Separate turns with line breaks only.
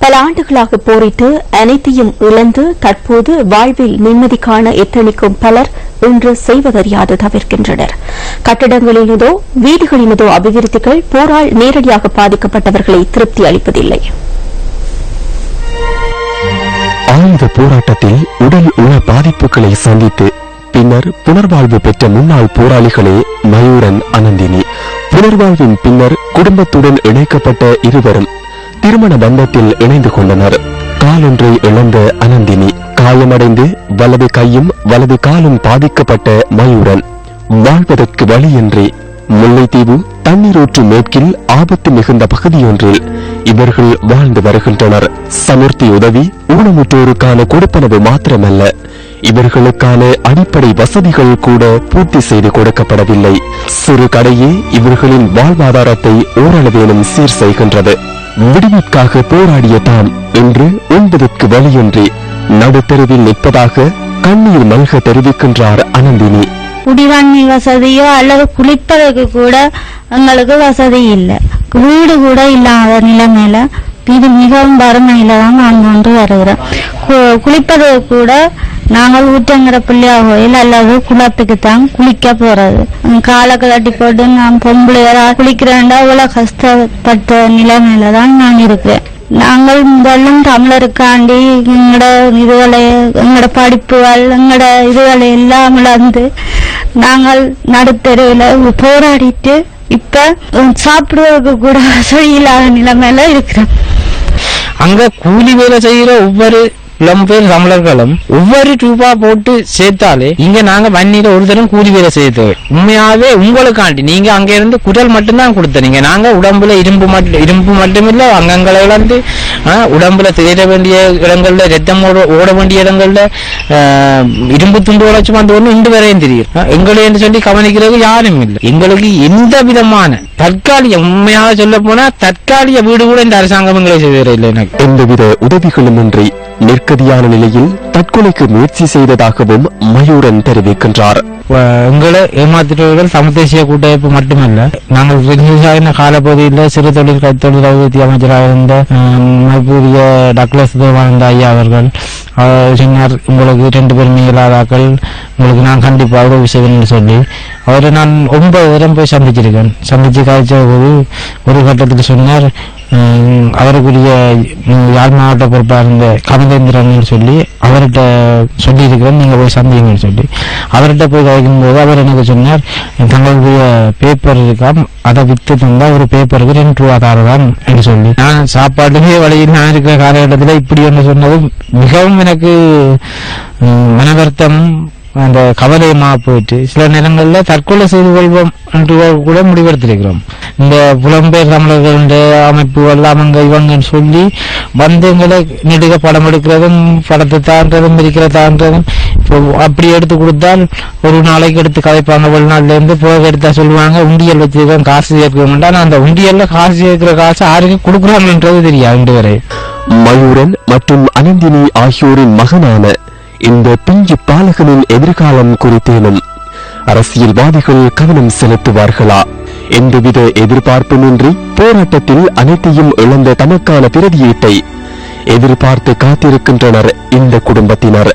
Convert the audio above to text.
பல ஆண்டுகளாக போரிட்டு அனைத்தையும் இழந்து தற்போது வாழ்வில் நிம்மதி காண எத்தனிக்கும் பலர் இன்று செய்வதறியாது தவிர்க்கின்றனர். கட்டடங்களினதோ வீடுகளினதோ அபிவிருத்திகள் போரால் நேரடியாக பாதிக்கப்பட்டவர்களை திருப்தி அளிப்பதில்லை.
ஆயுத போராட்டத்தில் உடல் உள்ள பாதிப்புகளை சந்தித்து பின்னர் புனர்வாழ்வு பெற்ற முன்னாள் போராளிகளே மயூரன், அனந்தினி. புனர்வாழ்வின் பின்னர் குடும்பத்துடன் இணைக்கப்பட்ட இருவரும் திருமண பந்தத்தில் இணைந்து கொண்டனர். காலொன்றை இழந்த அனந்தினி காயமடைந்து வலது கையும் வலது காலும் பாதிக்கப்பட்ட மயூரன் வாழ்வதற்கு வழியின்றி முல்லைத்தீவு தண்ணீரூற்று மேற்கில் ஆபத்து மிகுந்த பகுதியொன்றில் இவர்கள் வாழ்ந்து வருகின்றனர். சமுர்த்தி உதவி ஊனமுற்றோருக்கான கொடுப்பனவு மாத்திரமல்ல, இவர்களுக்கான அடிப்படை வசதிகள் கூட பூர்த்தி செய்து கொடுக்கப்படவில்லை. சிறு கடையே இவர்களின் வாழ்வாதாரத்தை ஓரளவேனும் சீர் செய்கின்றது. விடுவிற்காக போராடிய தாம் இன்று உண்பதற்கு வழியின்றி நடுத்தெருவில் நிற்பதாக கண்ணீர் மல்க தெரிவிக்கின்றார் அனந்தினி.
குடிதண்ணி வசதியோ அல்லது குளிப்பதற்கு கூட எங்களுக்கு வசதி இல்லை. வீடு கூட இல்லாத நிலைமையில இது மிகவும் வறுமையில தான் நான் கொண்டு வருகிறேன். குளிப்பதற்கு கூட நாங்கள் ஊற்றங்கிற பிள்ளையா கோயில் அல்லது குளத்துக்குத்தான் குளிக்க போறது. காலை கட்டி போட்டு நான் பொம்பளையரா குளிக்கிறேன்டா இவ்வளவு கஷ்டப்பட்ட நிலைமையில தான் நான் இருக்கிறேன். நாங்கள் முதலும் தமிழருக்காண்டி எங்களோட படிப்புகள் எங்களோட இதுகளை எல்லாம் இழந்து நாங்கள் நடுத்தருவில் போராடிட்டு இப்ப சாப்பிடுவதற்கு கூட வசதி இல்லாத நிலைமையில இருக்கிறோம்.
அங்க கூலி வேலை செய்யற ஒவ்வொரு புலம்பெயர் தமிழர்களும் ஒவ்வொரு ரூபா போட்டு சேர்த்தாலே இங்க நாங்க வன்னியில ஒரு தரம் கூலி வேலை செய்ய உண்மையாவே உங்களுக்காண்டி நீங்க அங்க இருந்து குரல் மட்டும்தான் கொடுத்தீங்க. நாங்க உடம்புல இரும்பு மட்டுமில்ல அங்கங்களை இழந்து உடம்புல தேட வேண்டிய இடங்கள்ல ரத்தம் ஓட வேண்டிய இடங்கள்ல இரும்பு துண்டு உழைச்சு வந்து ஒண்ணு இன்று வரையும் தெரியும். எங்களை என்று சொல்லி கவனிக்கிறது யாரும் இல்லை. எங்களுக்கு எந்த விதமான தற்காலிக உண்மையாக சொல்ல போனா தற்காலிக வீடு கூட இந்த அரசாங்கம் எங்களை செய்வதில்லை. எனக்கு
எந்தவித உதவிகளும் இன்றி நிற்கதியான நிலையில் தற்கொலைக்கு முயற்சி செய்ததாகவும் மயூரன் தெரிவிக்கின்றார்.
எங்களை ஏமாற்றுவர்கள் தமிழ் தேசிய கூட்டமைப்பு மட்டுமல்ல, நாங்கள் விவசாய காலப்பகுதியில் சிறு தொழில் கைத்தொழில் அபிவிருத்தி அமைச்சராக இருந்த மதிப்புரிய டக்ளஸ் தேவானந்த ஐயா அவர்கள் சொன்னார், உங்களுக்கு 2 பேருமே இல்லாதாக்கள் உங்களுக்கு நான் கண்டிப்பாக உதவி செய்வேன் சொல்லி அவரை நான் 9 தரம் போய் சந்திச்சு காய்ச்ச போது ஒரு கட்டத்தில் சொன்னார், அவருக்குரிய யாழ் மாவட்ட பொறுப்பாக இருந்த கமலேந்திரன் சொல்லி அவர்கிட்ட சொல்லி இருக்கிறேன், நீங்க போய் சந்திங்கன்னு சொல்லி அவர்கிட்ட போய் கழிக்கும் போது அவர் எனக்கு சொன்னார், தங்களுடைய பேப்பர் இருக்கா அதை வித்து தந்தா ஒரு பேப்பருக்கு 2 ரூபா தாரதான் என்று சொல்லி நான் சாப்பாட்டுமே வழியில் நான் இருக்கிற காலகட்டத்தில் இப்படி என்று சொன்னது மிகவும் எனக்கு மனவர்த்தம் அந்த கவலையமா போயிட்டு சில நேரங்கள்ல தற்கொலை செய்து கொள்வோம் என்று கூட முடிவெடுத்திருக்கிறோம். இந்த புலம்பெயர் தமிழர்களுடைய அமைப்புகள் அவங்க இவங்கன்னு சொல்லி வந்து எங்களை நெடுக படம் எடுக்கிறதும் படத்தை தாண்டதும் இருக்கிறதான்றதும் இப்போ அப்படி எடுத்து கொடுத்தால் ஒரு நாளைக்கு எடுத்து கதைப்பாங்க. வெளிநாட்டுல இருந்து போக எடுத்தா சொல்லுவாங்க உண்டியல் வச்சிருக்கோம் காசு சேர்க்க மாட்டான். அந்த உண்டியல்ல காசு சேர்க்கிற காசு யாருக்கு கொடுக்குறாங்கன்றது தெரியாது. இன்று வரை
மயூரன் மற்றும் அனந்தினி ஆகியோரின் மகனான இந்த பிஞ்சு பாலகனின் எதிர்காலம் குறித்தேனும் அரசியல்வாதிகள் கவனம் செலுத்துவார்களா? எந்தவித எதிர்பார்ப்புமின்றி போராட்டத்தில் அனைத்தையும் இழந்த தமக்கான பிரதியீட்டை எதிர்பார்த்து காத்திருக்கின்றனர் இந்த குடும்பத்தினர்.